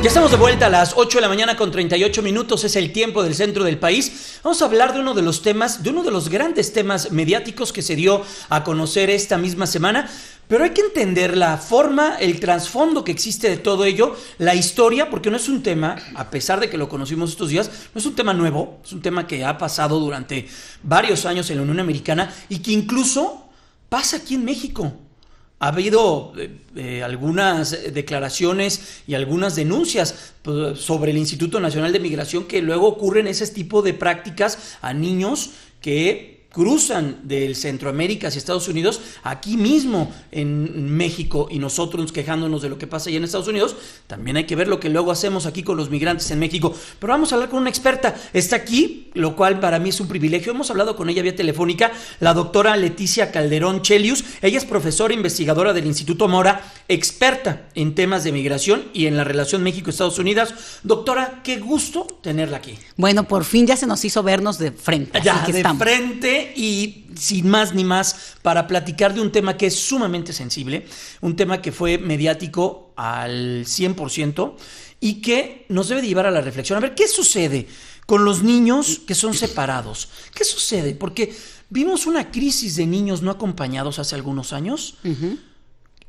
Ya estamos de vuelta a las 8 de la mañana con 38 minutos, es el tiempo del centro del país. Vamos a hablar de uno de los temas, de uno de los grandes temas mediáticos que se dio a conocer esta misma semana, pero hay que entender la forma, el trasfondo que existe de todo ello, la historia, porque no es un tema, a pesar de que lo conocimos estos días, no es un tema nuevo, es un tema que ha pasado durante varios años en la Unión Americana y que incluso pasa aquí en México. Ha habido algunas declaraciones y algunas denuncias sobre el Instituto Nacional de Migración que luego ocurren ese tipo de prácticas a niños que cruzan del Centroamérica hacia Estados Unidos, aquí mismo en México, y nosotros quejándonos de lo que pasa allá en Estados Unidos. También hay que ver lo que luego hacemos aquí con los migrantes en México. Pero vamos a hablar con una experta. Está aquí, lo cual para mí es un privilegio. Hemos hablado con ella vía telefónica, la doctora Leticia Calderón Chelius. Ella es profesora investigadora del Instituto Mora, experta en temas de migración y en la relación México-Estados Unidos. Doctora, qué gusto tenerla aquí. Bueno, por fin ya se nos hizo vernos de frente. Ya, de frente. Y sin más ni más, para platicar de un tema que es sumamente sensible, un tema que fue mediático al 100% y que nos debe llevar a la reflexión. A ver, ¿qué sucede con los niños que son separados? ¿Qué sucede? Porque vimos una crisis de niños no acompañados hace algunos años. Uh-huh.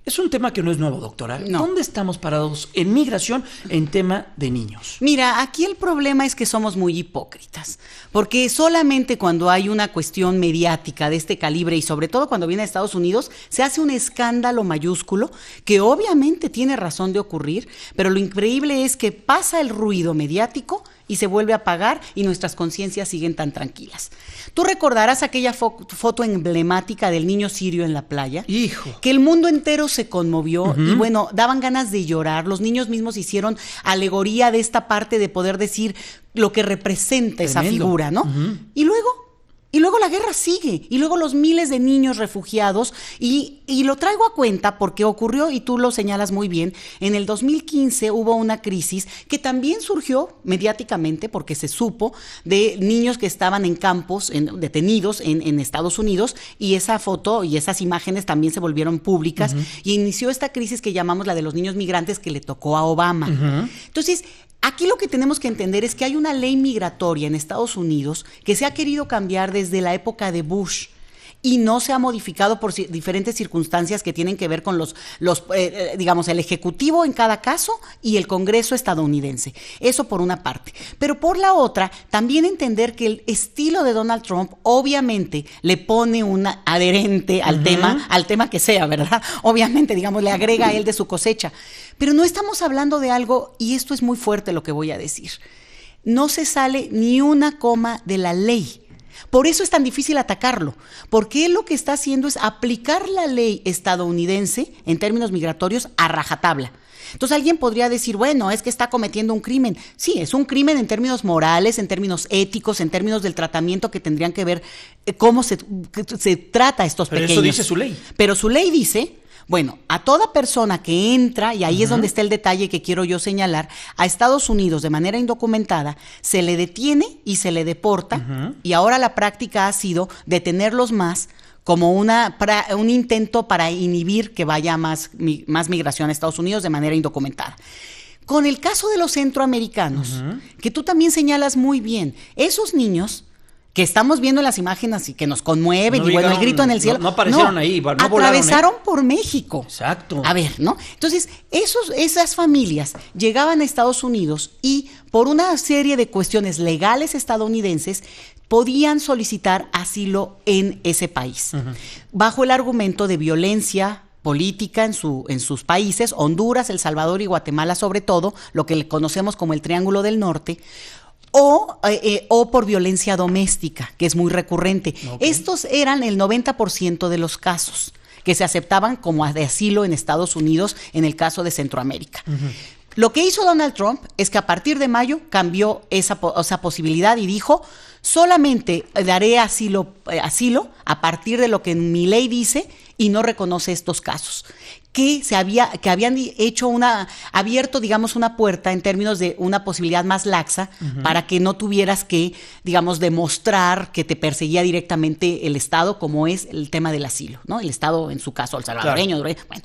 Es un tema que no es nuevo, doctora. No. ¿Dónde estamos parados en migración en tema de niños? Mira, aquí el problema es que somos muy hipócritas, porque solamente cuando hay una cuestión mediática de este calibre y sobre todo cuando viene a Estados Unidos, se hace un escándalo mayúsculo que obviamente tiene razón de ocurrir, pero lo increíble es que pasa el ruido mediático y se vuelve a apagar y nuestras conciencias siguen tan tranquilas. Tú recordarás aquella foto emblemática del niño sirio en la playa. ¡Hijo! Que el mundo entero se conmovió. Uh-huh. Y bueno, daban ganas de llorar. Los niños mismos hicieron alegoría de esta parte de poder decir lo que representa esa figura, ¿no? Uh-huh. Y luego la guerra sigue, y luego los miles de niños refugiados, y lo traigo a cuenta porque ocurrió, y tú lo señalas muy bien, en el 2015 hubo una crisis que también surgió mediáticamente porque se supo de niños que estaban en campos, detenidos en Estados Unidos, y esa foto y esas imágenes también se volvieron públicas, uh-huh. Y inició esta crisis que llamamos la de los niños migrantes que le tocó a Obama. Uh-huh. Entonces, aquí lo que tenemos que entender es que hay una ley migratoria en Estados Unidos que se ha querido cambiar desde la época de Bush y no se ha modificado por diferentes circunstancias que tienen que ver con digamos, el Ejecutivo en cada caso y el Congreso estadounidense. Eso por una parte. Pero por la otra, también entender que el estilo de Donald Trump obviamente le pone un adherente al uh-huh. al tema que sea, ¿verdad? Obviamente, digamos, le agrega a él de su cosecha. Pero no estamos hablando de algo, y esto es muy fuerte lo que voy a decir, no se sale ni una coma de la ley. Por eso es tan difícil atacarlo, porque él lo que está haciendo es aplicar la ley estadounidense en términos migratorios a rajatabla. Entonces alguien podría decir, bueno, es que está cometiendo un crimen. Sí, es un crimen en términos morales, en términos éticos, en términos del tratamiento que tendrían que ver cómo se trata a estos pequeños. Pero eso dice su ley. Pero su ley dice, bueno, a toda persona que entra, y ahí uh-huh. es donde está el detalle que quiero yo señalar, a Estados Unidos de manera indocumentada, se le detiene y se le deporta, uh-huh. y ahora la práctica ha sido detenerlos más como un intento para inhibir que vaya más migración a Estados Unidos de manera indocumentada. Con el caso de los centroamericanos, uh-huh. que tú también señalas muy bien, esos niños que estamos viendo en las imágenes y que nos conmueven, y bueno, el grito en el cielo. No aparecieron ahí, no atravesaron por México. Exacto. A ver, ¿no? Entonces, esas familias llegaban a Estados Unidos y por una serie de cuestiones legales estadounidenses podían solicitar asilo en ese país, uh-huh. bajo el argumento de violencia política en sus países, Honduras, El Salvador y Guatemala sobre todo, lo que conocemos como el Triángulo del Norte, o por violencia doméstica, que es muy recurrente. Okay. Estos eran el 90% de los casos que se aceptaban como de asilo en Estados Unidos en el caso de Centroamérica. Uh-huh. Lo que hizo Donald Trump es que a partir de mayo cambió esa posibilidad y dijo, solamente daré asilo a partir de lo que mi ley dice y no reconoce estos casos. Que habían abierto, digamos, una puerta en términos de una posibilidad más laxa uh-huh. para que no tuvieras que, digamos, demostrar que te perseguía directamente el Estado, como es el tema del asilo, ¿no? El Estado, en su caso, el salvadoreño. Claro. Bueno,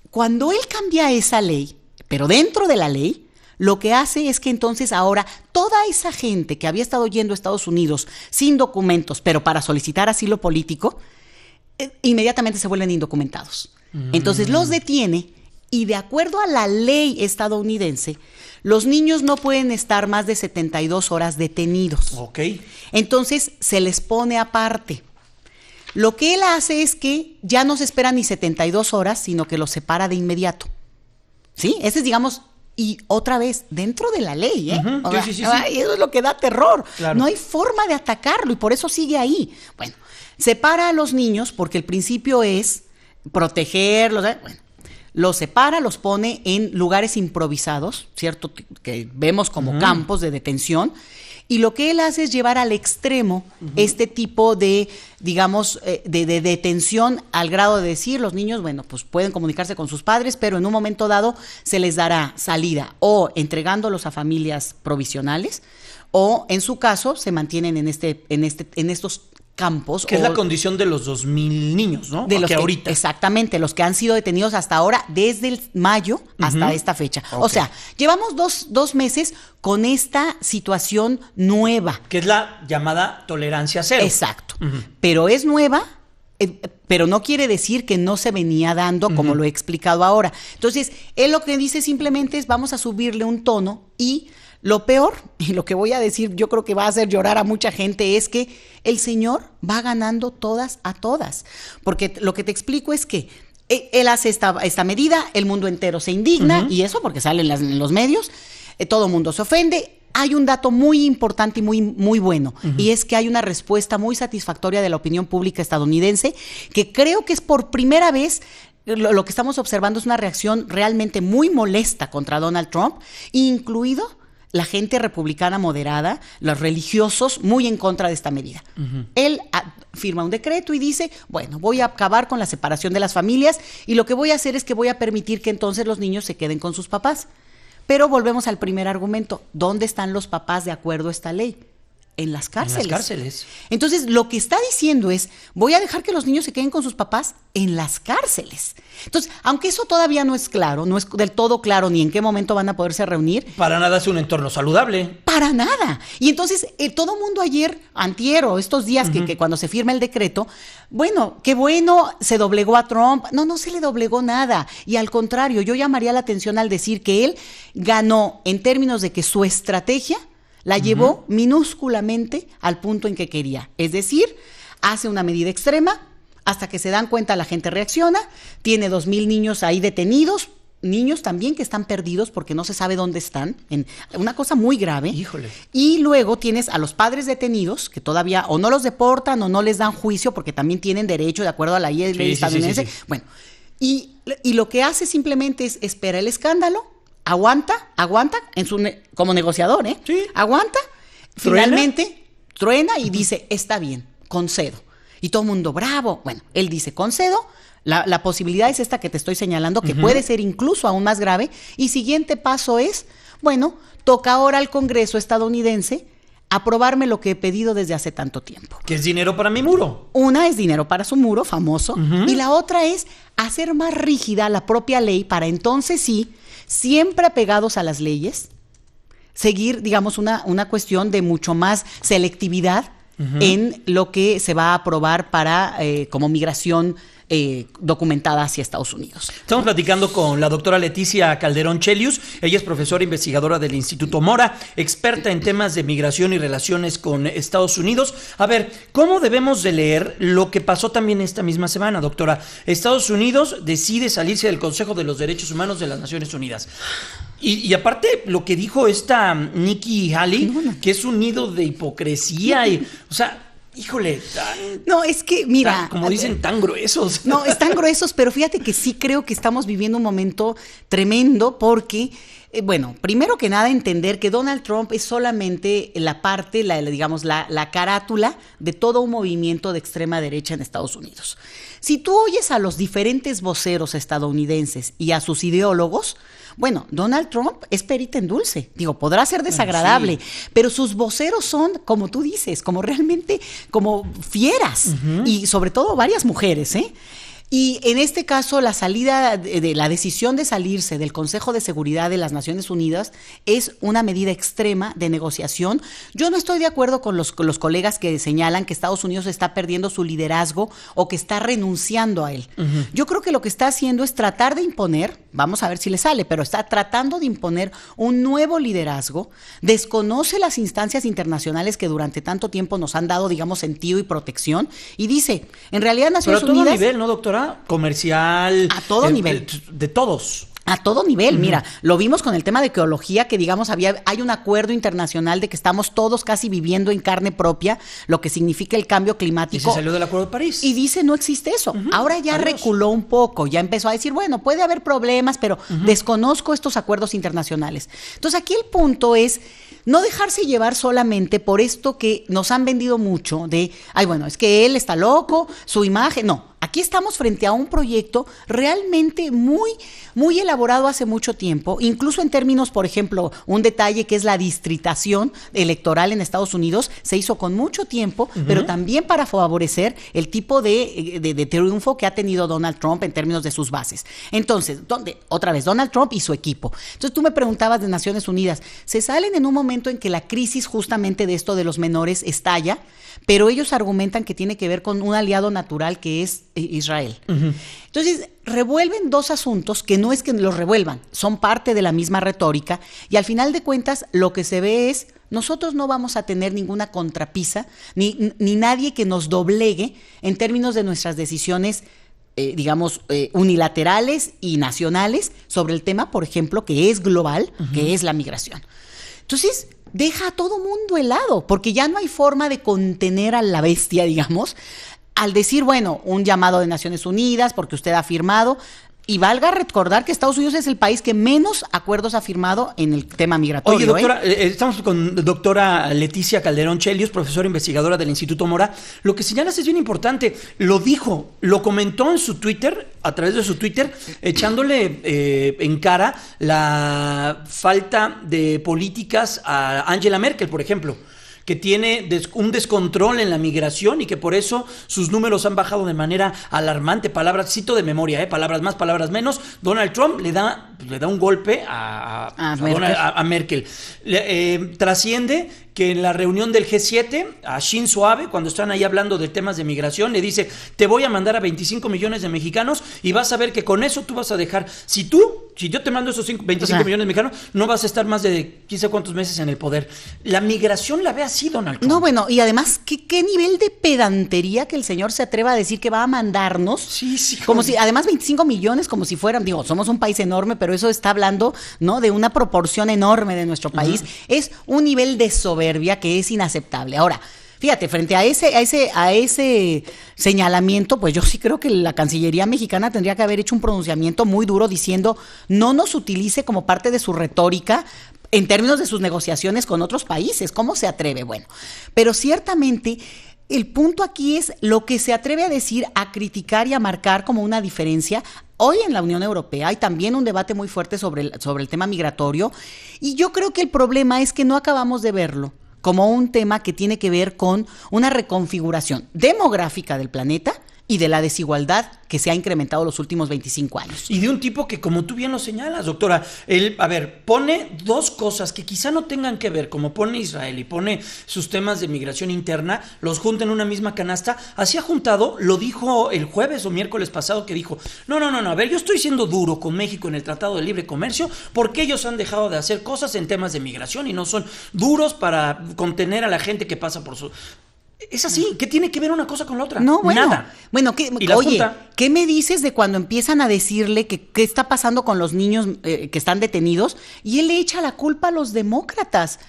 cuando él cambia esa ley, pero dentro de la ley, lo que hace es que entonces ahora toda esa gente que había estado yendo a Estados Unidos sin documentos, pero para solicitar asilo político, inmediatamente se vuelven indocumentados. Entonces los detiene y de acuerdo a la ley estadounidense, los niños no pueden estar más de 72 horas detenidos. Ok. Entonces se les pone aparte. Lo que él hace es que ya no se espera ni 72 horas, sino que los separa de inmediato. ¿Sí? Ese es, digamos, y otra vez, dentro de la ley, ¿eh? Uh-huh. Sí. Eso es lo que da terror. Claro. No hay forma de atacarlo y por eso sigue ahí. Bueno, separa a los niños porque el principio es protegerlos. Bueno, los separa, los pone en lugares improvisados, ¿cierto? Que vemos como campos de detención. Y lo que él hace es llevar al extremo este tipo de, digamos, de detención al grado de decir, los niños, bueno, pues pueden comunicarse con sus padres, pero en un momento dado se les dará salida o entregándolos a familias provisionales o, en su caso, se mantienen en estos campos. Que es la condición de los 2,000 niños, ¿no? De los que ahorita. Exactamente, los que han sido detenidos hasta ahora, desde el mayo hasta esta fecha. Okay. O sea, llevamos dos meses con esta situación nueva. Que es la llamada tolerancia cero. Exacto. Pero es nueva, pero no quiere decir que no se venía dando, como lo he explicado ahora. Entonces, él lo que dice simplemente es vamos a subirle un tono y lo peor, y lo que voy a decir, yo creo que va a hacer llorar a mucha gente, es que el señor va ganando todas a todas. Porque lo que te explico es que él hace esta medida, el mundo entero se indigna, y eso porque sale en los medios, todo el mundo se ofende. Hay un dato muy importante y muy bueno, y es que hay una respuesta muy satisfactoria de la opinión pública estadounidense, que creo que es por primera vez. Lo que estamos observando es una reacción realmente muy molesta contra Donald Trump, incluido la gente republicana moderada, los religiosos, muy en contra de esta medida. Él firma un decreto y dice, bueno, voy a acabar con la separación de las familias y lo que voy a hacer es que voy a permitir que entonces los niños se queden con sus papás. Pero volvemos al primer argumento. ¿Dónde están los papás de acuerdo a esta ley? En las cárceles. En las cárceles. Entonces, lo que está diciendo es, voy a dejar que los niños se queden con sus papás en las cárceles. Entonces, aunque eso todavía no es claro, no es del todo claro ni en qué momento van a poderse reunir. Para nada es un entorno saludable. Para nada. Y entonces, todo mundo ayer, antier o estos días que cuando se firma el decreto, bueno, qué bueno, se doblegó a Trump. No se le doblegó nada. Y al contrario, yo llamaría la atención al decir que él ganó en términos de que su estrategia la llevó minúsculamente al punto en que quería. Es decir, hace una medida extrema, hasta que se dan cuenta la gente reacciona, tiene 2,000 niños ahí detenidos, niños también que están perdidos porque no se sabe dónde están, una cosa muy grave. Híjole. Y luego tienes a los padres detenidos, que todavía o no los deportan o no les dan juicio porque también tienen derecho de acuerdo a la ley estadounidense. Sí. Bueno, y lo que hace simplemente es espera el escándalo, aguanta como negociador, ¿eh? Sí. Aguanta, finalmente truena y dice, está bien, concedo. Y todo el mundo, bravo. Bueno, él dice, concedo, la posibilidad es esta que te estoy señalando, que puede ser incluso aún más grave. Y siguiente paso es, bueno, toca ahora al Congreso estadounidense aprobarme lo que he pedido desde hace tanto tiempo. Que es dinero para mi muro. Una es dinero para su muro, famoso, y la otra es hacer más rígida la propia ley para entonces sí, siempre apegados a las leyes, seguir, digamos, una cuestión de mucho más selectividad en lo que se va a aprobar para como migración documentada hacia Estados Unidos. Estamos platicando con la doctora Leticia Calderón Chelius. Ella es profesora investigadora del Instituto Mora, experta en temas de migración y relaciones con Estados Unidos. A ver, ¿cómo debemos de leer lo que pasó también esta misma semana, doctora? Estados Unidos decide salirse del Consejo de los Derechos Humanos de las Naciones Unidas. Y aparte, lo que dijo esta Nikki Haley, que es un nido de hipocresía y, o sea, híjole, no, es que, mira, como dicen, tan gruesos. No, están gruesos, pero fíjate que sí creo que estamos viviendo un momento tremendo porque, bueno, primero que nada entender que Donald Trump es solamente la parte, digamos, la carátula de todo un movimiento de extrema derecha en Estados Unidos. Si tú oyes a los diferentes voceros estadounidenses y a sus ideólogos, bueno, Donald Trump es perita en dulce. Digo, podrá ser desagradable, pero sus voceros son, como tú dices, como realmente como fieras y sobre todo varias mujeres, ¿eh? Y en este caso, la salida de la decisión de salirse del Consejo de Seguridad de las Naciones Unidas es una medida extrema de negociación. Yo no estoy de acuerdo con los colegas que señalan que Estados Unidos está perdiendo su liderazgo o que está renunciando a él. Uh-huh. Yo creo que lo que está haciendo es tratar de imponer, vamos a ver si le sale, pero está tratando de imponer un nuevo liderazgo, desconoce las instancias internacionales que durante tanto tiempo nos han dado, digamos, sentido y protección, y dice, en realidad Naciones Unidas... Pero a todo nivel, ¿no, doctora? Comercial. A todo nivel. De todos. A todo nivel, mira, lo vimos con el tema de ecología, que digamos hay un acuerdo internacional de que estamos todos casi viviendo en carne propia lo que significa el cambio climático. Y se salió del Acuerdo de París. Y dice, no existe eso. Ahora ya reculó un poco, ya empezó a decir, bueno, puede haber problemas, pero desconozco estos acuerdos internacionales. Entonces aquí el punto es no dejarse llevar solamente por esto que nos han vendido mucho de, ay, bueno, es que él está loco, su imagen, no. Aquí estamos frente a un proyecto realmente muy, muy elaborado hace mucho tiempo, incluso en términos, por ejemplo, un detalle que es la distritación electoral en Estados Unidos, se hizo con mucho tiempo, pero también para favorecer el tipo de triunfo que ha tenido Donald Trump en términos de sus bases. Entonces, otra vez, Donald Trump y su equipo. Entonces, tú me preguntabas de Naciones Unidas, se salen en un momento en que la crisis justamente de esto de los menores estalla, pero ellos argumentan que tiene que ver con un aliado natural que es Israel. Entonces, revuelven dos asuntos que no es que los revuelvan, son parte de la misma retórica, y al final de cuentas lo que se ve es, nosotros no vamos a tener ninguna contrapisa, ni nadie que nos doblegue en términos de nuestras decisiones unilaterales y nacionales sobre el tema, por ejemplo, que es global, que es la migración. Entonces, deja a todo mundo helado, porque ya no hay forma de contener a la bestia, digamos, al decir, bueno, un llamado de Naciones Unidas, porque usted ha firmado, y valga recordar que Estados Unidos es el país que menos acuerdos ha firmado en el tema migratorio. Oye, doctora, estamos con doctora Leticia Calderón Chelios, profesora investigadora del Instituto Mora. Lo que señalas es bien importante. Lo dijo, lo comentó en su Twitter, a través de su Twitter, echándole en cara la falta de políticas a Angela Merkel, por ejemplo, que tiene un descontrol en la migración y que por eso sus números han bajado de manera alarmante. Palabras, cito de memoria, palabras más, palabras menos. Donald Trump le da un golpe a Merkel. Trasciende que en la reunión del G7, a Shinzo Abe, cuando están ahí hablando de temas de migración, le dice, te voy a mandar a 25 millones de mexicanos y vas a ver que con eso tú vas a dejar, si yo te mando esos 25 millones de mexicanos, no vas a estar más de 15 cuántos meses en el poder. La migración la ve así, Donald Trump. No, bueno, y además, ¿qué nivel de pedantería que el señor se atreva a decir que va a mandarnos? Sí. Como si, además 25 millones, como si fueran, somos un país enorme, pero eso está hablando, ¿no?, de una proporción enorme de nuestro país. Es un nivel de soberbia que es inaceptable. Ahora, fíjate, frente a ese señalamiento, pues yo sí creo que la Cancillería mexicana tendría que haber hecho un pronunciamiento muy duro diciendo, no nos utilice como parte de su retórica en términos de sus negociaciones con otros países. ¿Cómo se atreve? Bueno, pero ciertamente el punto aquí es lo que se atreve a decir, a criticar y a marcar como una diferencia. Hoy en la Unión Europea hay también un debate muy fuerte sobre el tema migratorio, y yo creo que el problema es que no acabamos de verlo como un tema que tiene que ver con una reconfiguración demográfica del planeta y de la desigualdad que se ha incrementado los últimos 25 años. Y de un tipo que, como tú bien lo señalas, doctora, él, pone dos cosas que quizá no tengan que ver, como pone Israel y pone sus temas de migración interna, los junta en una misma canasta. Así ha juntado, lo dijo el jueves o miércoles pasado, que dijo, no, yo estoy siendo duro con México en el Tratado de Libre Comercio porque ellos han dejado de hacer cosas en temas de migración y no son duros para contener a la gente que pasa por su... Es así, ¿qué tiene que ver una cosa con la otra? No, bueno, nada. Bueno, ¿qué me dices de cuando empiezan a decirle qué está pasando con los niños que están detenidos y él le echa la culpa a los demócratas?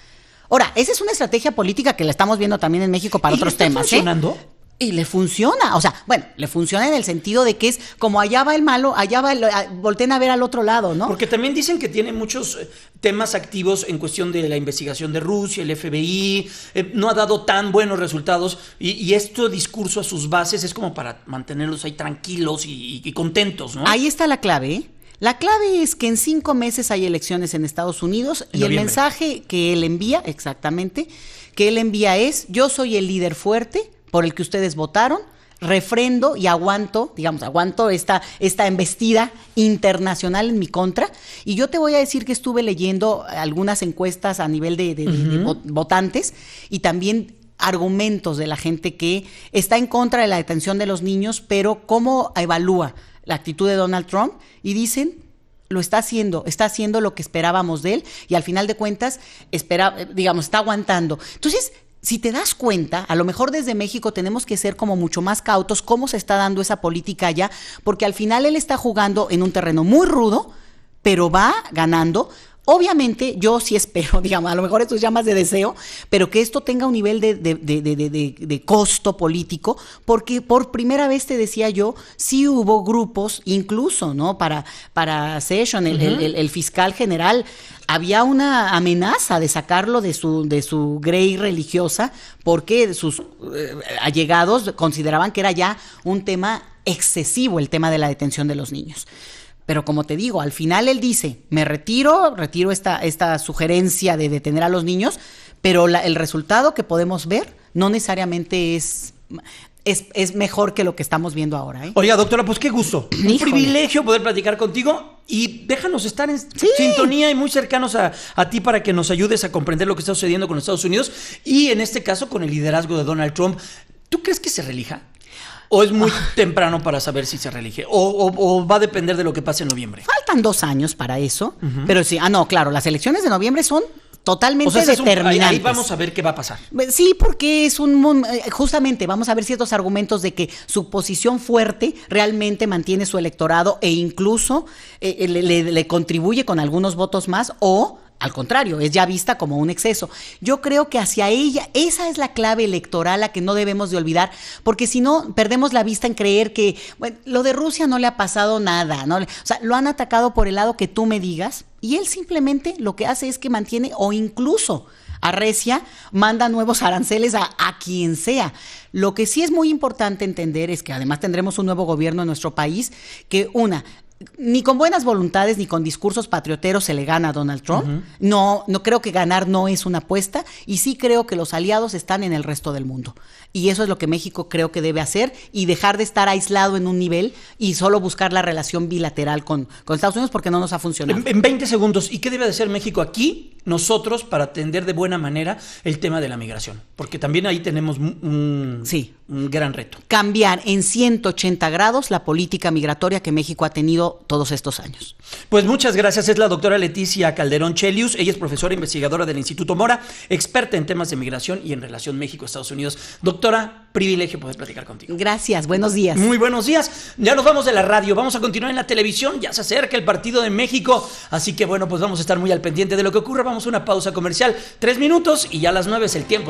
Ahora, esa es una estrategia política que la estamos viendo también en México para otros temas. ¿Funcionando? Y le funciona, le funciona en el sentido de que es como allá va el malo, volteen a ver al otro lado, ¿no? Porque también dicen que tiene muchos temas activos en cuestión de la investigación de Rusia, el FBI, no ha dado tan buenos resultados y este discurso a sus bases es como para mantenerlos ahí tranquilos y contentos, ¿no? Ahí está la clave, ¿eh? La clave es que en 5 meses hay elecciones en Estados Unidos y el mensaje que él envía, exactamente, es, yo soy el líder fuerte por el que ustedes votaron, refrendo y aguanto esta embestida internacional en mi contra. Y yo te voy a decir que estuve leyendo algunas encuestas a nivel de votantes y también argumentos de la gente que está en contra de la detención de los niños, pero cómo evalúa la actitud de Donald Trump y dicen, está haciendo lo que esperábamos de él y al final de cuentas está aguantando. Entonces, si te das cuenta, a lo mejor desde México tenemos que ser como mucho más cautos cómo se está dando esa política allá, porque al final él está jugando en un terreno muy rudo, pero va ganando. Obviamente, yo sí espero, a lo mejor esto es ya más de deseo, pero que esto tenga un nivel de costo político, porque por primera vez, te decía yo, sí hubo grupos, incluso, ¿no? Para Sessions, el fiscal general, había una amenaza de sacarlo de su grey religiosa, porque sus allegados consideraban que era ya un tema excesivo el tema de la detención de los niños. Pero como te digo, al final él dice, me retiro esta sugerencia de detener a los niños, pero el resultado que podemos ver no necesariamente es mejor que lo que estamos viendo ahora, ¿eh? Oiga, doctora, pues qué gusto. Un privilegio poder platicar contigo y déjanos estar en sintonía y muy cercanos a ti para que nos ayudes a comprender lo que está sucediendo con Estados Unidos y en este caso con el liderazgo de Donald Trump. ¿Tú crees que se reelija? ¿O es muy temprano para saber si se reelige? ¿O va a depender de lo que pase en noviembre? Faltan 2 años para eso. Pero sí, claro, las elecciones de noviembre son totalmente determinantes. Ahí vamos a ver qué va a pasar. Sí, porque justamente vamos a ver ciertos argumentos de que su posición fuerte realmente mantiene su electorado e incluso le contribuye con algunos votos más o... Al contrario, es ya vista como un exceso. Yo creo que hacia ella, esa es la clave electoral a que no debemos de olvidar, porque si no, perdemos la vista en creer que, lo de Rusia no le ha pasado nada, ¿no? O sea, lo han atacado por el lado que tú me digas, y él simplemente lo que hace es que mantiene o incluso arrecia, manda nuevos aranceles a quien sea. Lo que sí es muy importante entender es que además tendremos un nuevo gobierno en nuestro país, que ni con buenas voluntades ni con discursos patrioteros se le gana a Donald Trump. No creo que ganar no es una apuesta y sí creo que los aliados están en el resto del mundo. Y eso es lo que México creo que debe hacer y dejar de estar aislado en un nivel y solo buscar la relación bilateral con Estados Unidos porque no nos ha funcionado. En 20 segundos, ¿y qué debe de hacer México aquí, nosotros, para atender de buena manera el tema de la migración? Porque también ahí tenemos un gran reto. Cambiar en 180 grados la política migratoria que México ha tenido todos estos años. Pues muchas gracias. Es la doctora Leticia Calderón Chelius. Ella es profesora investigadora del Instituto Mora, experta en temas de migración y en relación México-Estados Unidos. Doctora, privilegio poder platicar contigo. Gracias, buenos días. Muy buenos días. Ya nos vamos de la radio, vamos a continuar en la televisión. Ya se acerca el partido de México, así que pues vamos a estar muy al pendiente de lo que ocurra. Vamos a una pausa comercial, 3 minutos y ya a las 9 es el tiempo.